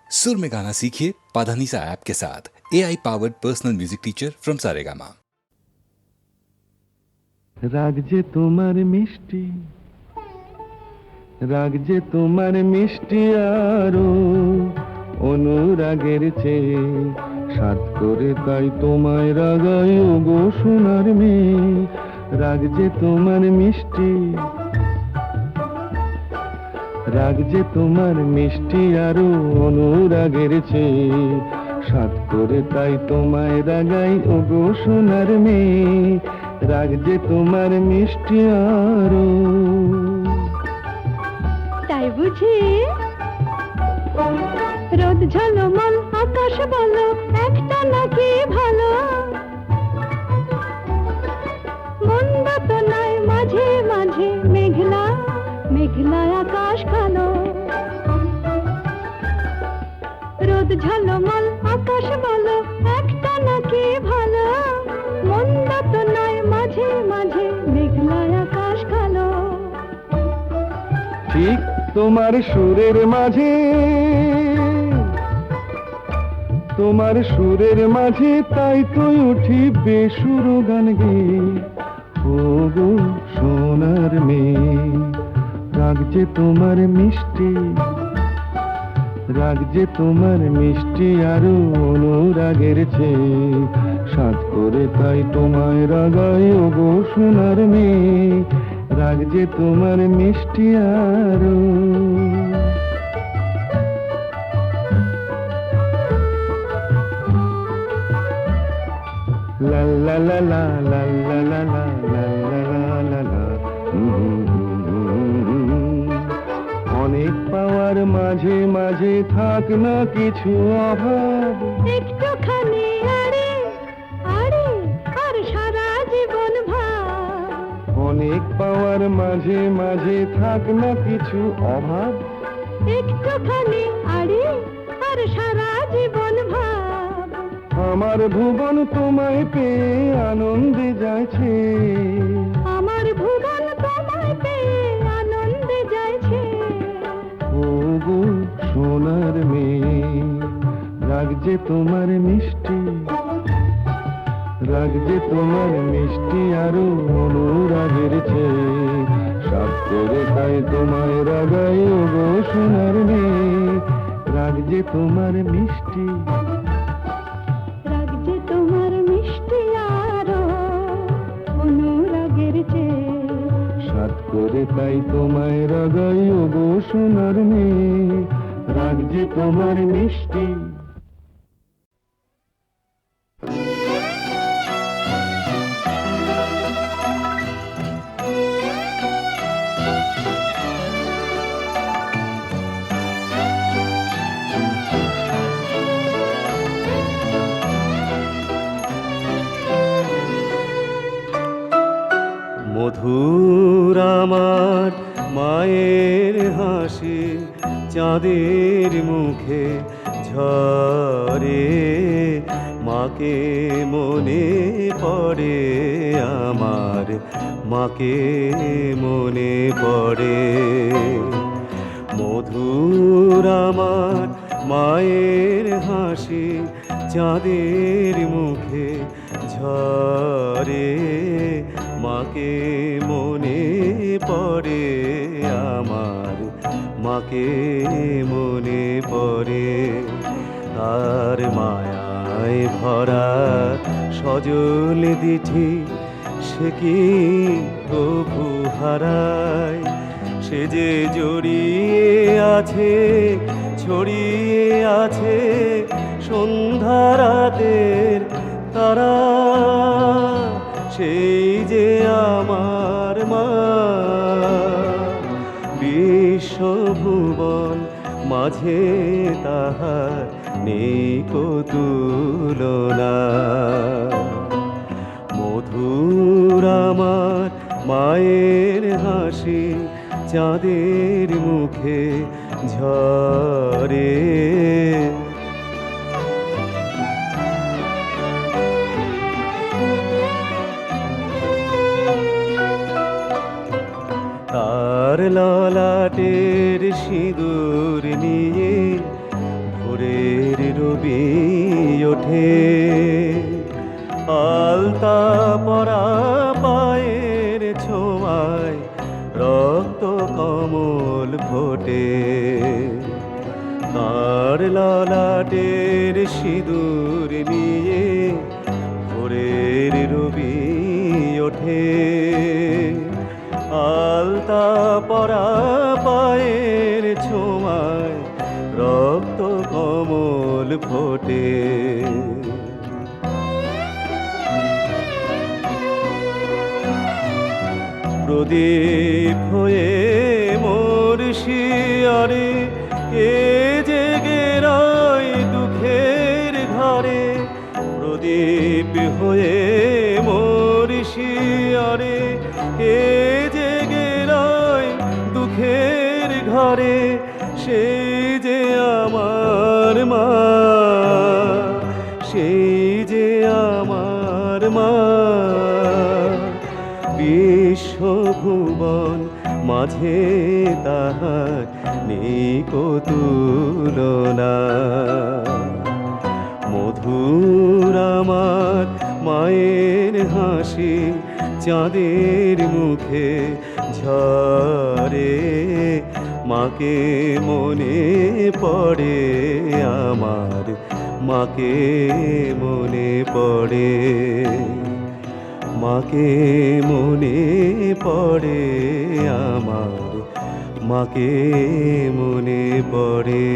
सुर में गाना सीखिए पाधानीसा ऐप के साथ। AI powered personal music teacher from Saregama. রাগ যে তোমার মিষ্টি, রাগ যে তোমার মিষ্টি আরো অনুরাগের চেয়ে সাত করে তাই তোমায় রাগাই ওগো সোনার মেয়ে। রাগ যে তোমার মিষ্টি, রাগ যে তোমার মিষ্টি আরো অনুরাগের চেয়ে সাত করে তাই তোমায় রাগাই ওগো সোনার মেয়ে। রাগ যে তোমার মিষ্টি আরো। তাই বুঝি রোদ ঝলমল আকাশ বলো একটা নাকি ভালো, মন্দ তো নয় মাঝে মাঝে মেঘলা মেঘলা আকাশ কালো। রোদ ঝলমল আকাশ বলো একটা নাকি ভালো, মন্দ তো নয় মাঝে মাঝে মেঘলা আকাশ কালো। ঠিক তোমার সুরের মাঝে, তোমার সুরের মাঝে তাই তো উঠি বেসুর গান গেয়ে ও গো সোনার মেয়ে। রাগ যে তোমার মিষ্টি, রাগ যে তোমার মিষ্টি আরো অনুরাগের চেয়ে সাত করে তাই তোমায় রাগাই ও গো সোনার মেয়ে। রাগ যে তোমার মিষ্টি আরো। লা লা লা লা লা লা লা লা লা লা লা। অনেক পাওয়ার মাঝে মাঝে থাক না কিছু অভাব, একটুখানি আরে আরে আর সারা জীবন ভাব। অনেক পাওয়ার মাঝে মাঝে থাক না কিছু অভাব, একটুখানি আরে আর সারা জীবন ভাব। আমার ভুবন তোমায় পেয়ে আনন্দে যাচ্ছে, আমার ভুবন তোমায় পেয়ে আনন্দে যাইছে। ও গো সোনার মেয়ে। রাগ যে তোমার মিষ্টি, রাগ যে তোমার মিষ্টি আরো অনুরাগের চেয়ে সাত করে তাই তোমায় রাগাই ও গো সোনার মেয়ে। রাগ যে তোমার মিষ্টি, রাগ যে তোমার মিষ্টি আরো অনুরাগের চেয়ে সাত করে তাই তোমায় রাগাই ও গো সোনার মেয়ে। রাগ যে তোমার মিষ্টি। মধুর আমার মায়ের হাসি চাঁদের মুখে ঝরে, মাকে মনে পড়ে আমার, মাকে মনে পড়ে। মধুর আমার মায়ের হাসি চাঁদের মুখে ঝরে, মাকে মনে পড়ে আমার, মাকে মনে পড়ে। তার মায়ায় ভরা সজল দিঠি সে কি প্রভু হারায়, সে যে জড়িয়ে আছে ছড়িয়ে আছে সন্ধ্যা রাতের তারা, সেই যে আমার মা। বিশ্বভুবন মাঝে তাহার নেই কো তুলনা। মধুর আমার মায়ের হাসি চাঁদের মুখে ঝরে। তার ললাটের সিঁদুর নিয়ে ভোরে রবি ওঠে, আলতা পরা পায়ের ছোঁয়ায় রক্ত কমল ফোটে, তার ললাটের সিঁদুর নিয়ে ভোরের রবি ওঠে, আলতা পরা পায়ের ছোঁয়ায় রক্ত কমল ফোটে। প্রদীপ হয়ে মোর শিয়রে এ জেগে রয় দুঃখের ঘরে, প্রদীপ হয়ে মোর শিয়রে এ জেগে রয় দুঃখের ঘরে, সেই যে আমার মা, সেই যে আমার মা, বিশ্বভুবন মাঝে তাহার নেই কো তুলনা। মধুর আমার মায়ের হাসি চাঁদের মুখে ঝরে, মাকে মনে পড়ে আমার, মাকে মনে পড়ে, মাকে মনে পড়ে আমার, মাকে মনে পড়ে।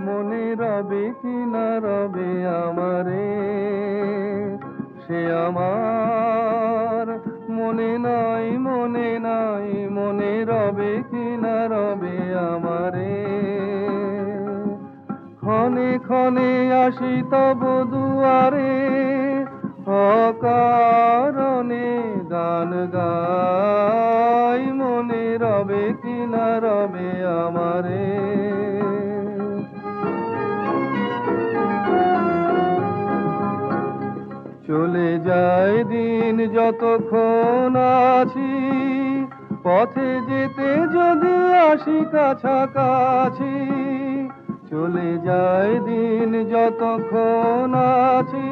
মনে রবে কি না রবে আমারে, সে আমার মনে নাই, মনে নাই, মনে রবে কি না রবে আমারে। ক্ষণে ক্ষণে আসি তব দুয়ারে, অকারণে গান গাই, মনে রবে কি না রবে আমারে। চলে যায় দিন যতক্ষণ আছি, পথে যেতে যদি আসি কাছাকাছি। চলে যায় দিন যতক্ষণ আছি,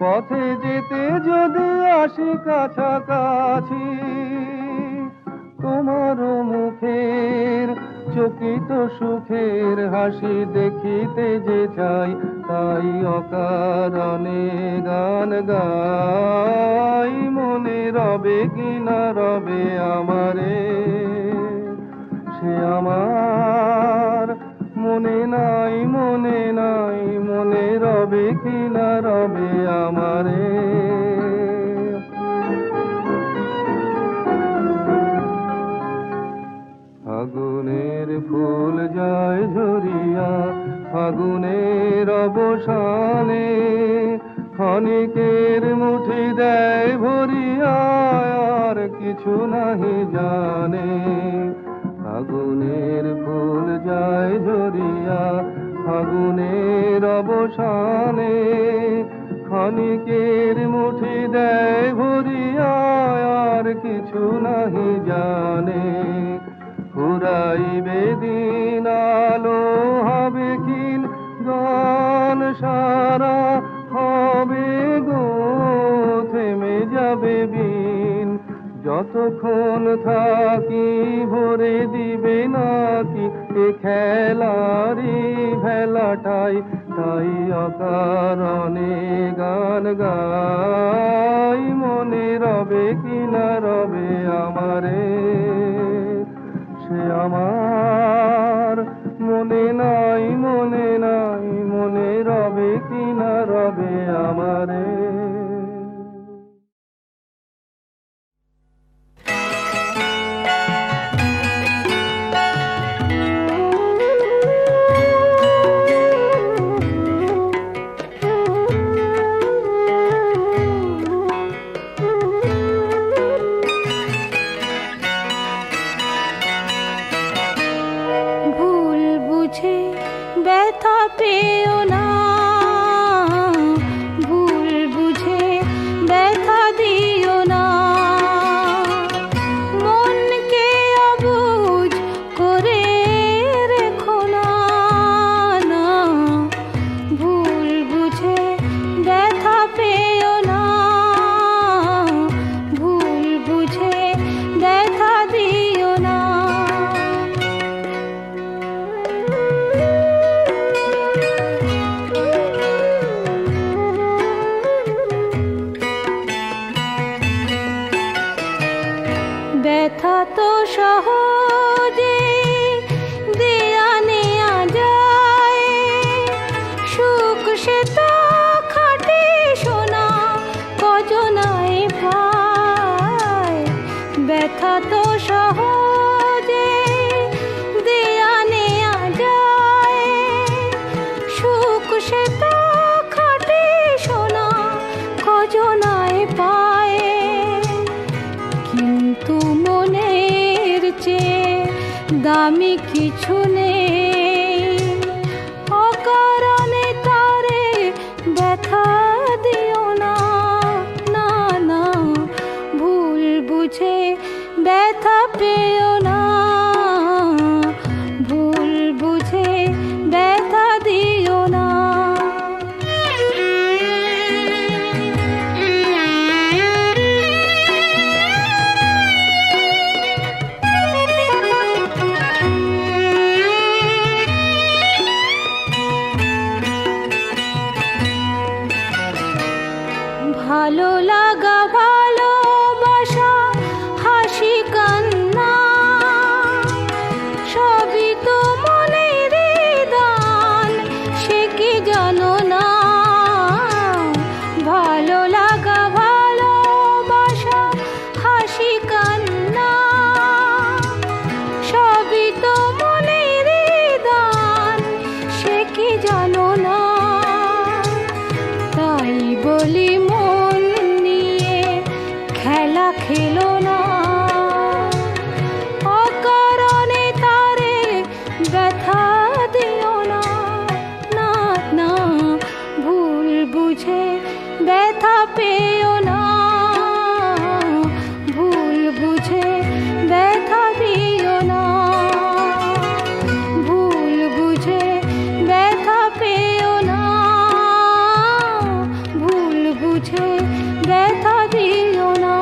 পথে যেতে যদি আসি কাছাকাছি। তোমার মুখের চকিত সুখের হাসি দেখিতে যে চাই, তাই অকারণে গান গাই, মনে রবে কি না রবে আমারে। সে আমার মনে নাই, মনে নাই, মনে রবে কি না রবে আমারে। ফাগুনের ফুল যায় ঝরিয়া, ফাগুনের অবসানে, ক্ষণিকের মুঠি দেয় ভরিয়া, আর কিছু নাহি জানে। ফাগুনের ফুল যায় ঝরিয়া, ফাগুনের অবসানে, ক্ষণিকের মুঠি দেয় ভরিয়া, আর কিছু নাহি জানে। ফুরাইবে দিন আলো হবে ক্ষীণ, গান সারা হবে গো থেমে যাবে বিন। যতক্ষণ থাকি ভরে দিবে নাকি এ খেলারি ভেলাটাই, তাই অকারণে গান গাই, মনে রবে কি না রবে আমারে। সে আমার মনে নাই, মনে নাই, মনে রবে কি না রবে আমারে। ব্যথা পেও না, ভুল বুঝে ব্যথা দিও না। ব্যথা তো সহজে দেয়া নেয়া যায়, সুখ সে তো খাটে সোনা কজনায় পায়। ব্যথা তো সহজে দেয়া নেয়া যায়, সুখ সে তো খাটে সোনা কজনায় পায়। কিন্তু মনের চেয়ে দামি কিছু নেই, অকারণে তারে ব্যথা দিও না। না না, ভুল বুঝে ব্যথা পেও না, ভুল বুঝে ব্যথা দিও না। ভালো লাগা ভালোবাসা হাসি কান্না সবই তো মনের দান, সে কি জানো না? ভালো লাগা ভালোবাসা হাসি কান্না সবই তো মনের দান, সে কি জানো না? তাই বলি মন নিয়ে খেলা খেলো না, অকারণে তারে ব্যথা দিও না। না না, ভুল বুঝে ব্যথা পেও না, ভুল বুঝে ব্যথা দিও না, ভুল বুঝে ব্যথা পেও না, ভুল বুঝে ব্যথা দিও না।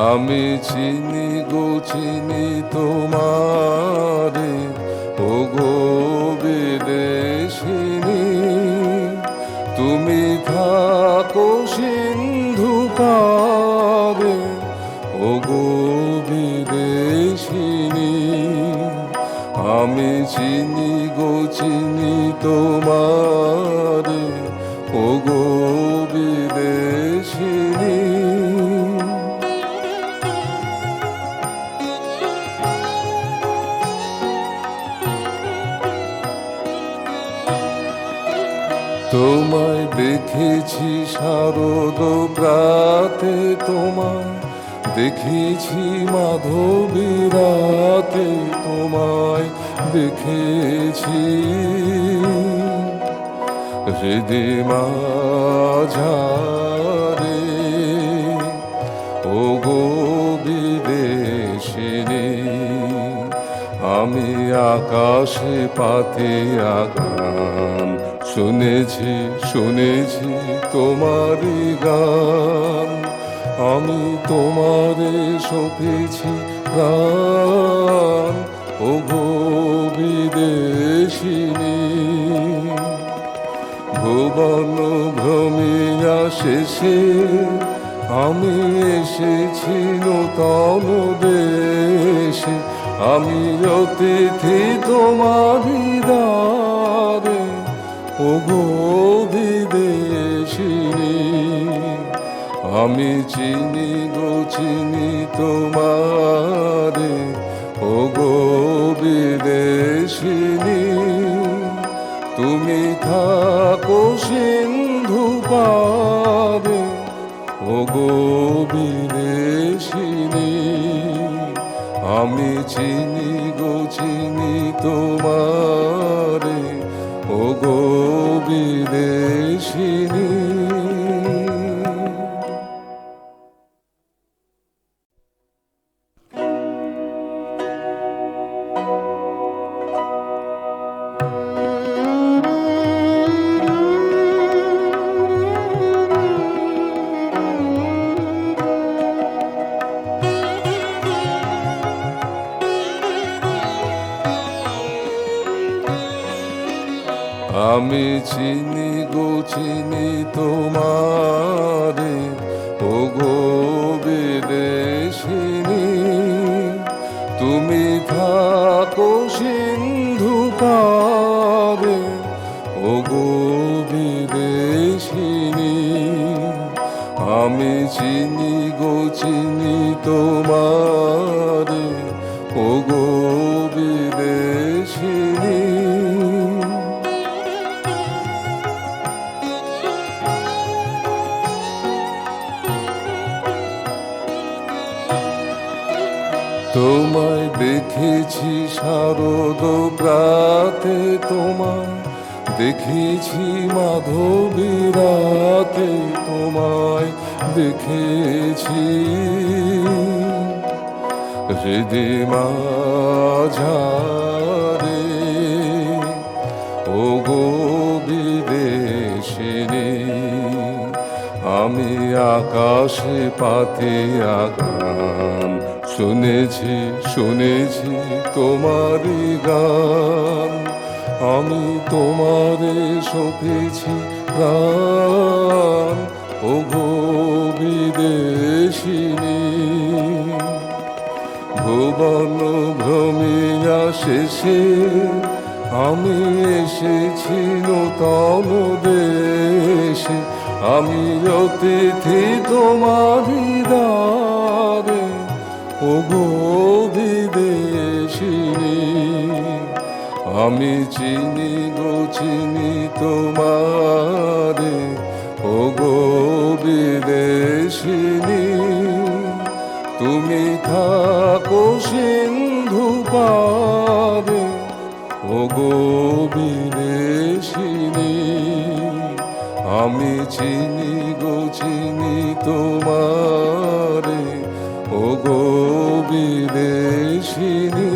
আমি চিনি গো চিনি তোমারে, ও গো বিদেশিনী। তুমি থাকো সিন্ধু পারে, ও গো বিদেশিনী। আমি চিনি গো চিনি তোমারে, ও গো বিদেশিনী। তোমায় দেখেছি শারদ প্রাতে, তোমায় দেখেছি মাধবী রাতে, তোমায় দেখেছি হৃদয় মাঝারে, ও গো বিদেশিনী। আমি আকাশে পাতে গান শুনেছি, শুনেছি তোমারই গান। আমি তোমারে সপেছি প্রাণ, ও গো বিদেশিনী। ভুবন ভ্রমিয়া শেষে আমি এসেছি নূতন দেশে। আমি অতিথি তোমারই দ্বারে, ও গো বিদেশিনী। আমি চিনি গো চিনি তোমারে, ও গো বিদেশিনী। তুমি থাকো সিন্ধু পারে, ও গো বিদেশিনী। আমি চিনি গো চিনি তোমারে, ও গো বিদেশিনী। আমি চিনি গো চিনি তোমারে, ও গো বিদেশিনী। তুমি থাকো সিন্ধু পারে, ও গো বিদেশিনী। আমি চিনি গো চিনি তোমারে, ও গো বিদেশিনী। তোমায় দেখেছি শারদ প্রাতে, তোমায় দেখেছি মাধবী রাতে, তোমায় দেখেছি হৃদি মাঝারে, ও গো বিদেশিনী। আমি আকাশে পাতিয়া গান শুনেছি, শুনেছি তোমারই গান। আমি তোমারে সপেছি প্রাণ, ও গো বিদেশিনী। ভুবন ভ্রমিয়া শেষে আমি এসেছি নূতন দেশে। আমি অতিথি তোমারি দ্বারে, ও গো বিদেশিনী। আমি চিনি গো চিনি তোমারে, ও গো বিদেশিনী। তুমি থাকো সিন্ধু পারে, ও গো বিদেশিনী। আমি চিনি গো চিনি তোমারে, ও গো বিদেশিনী।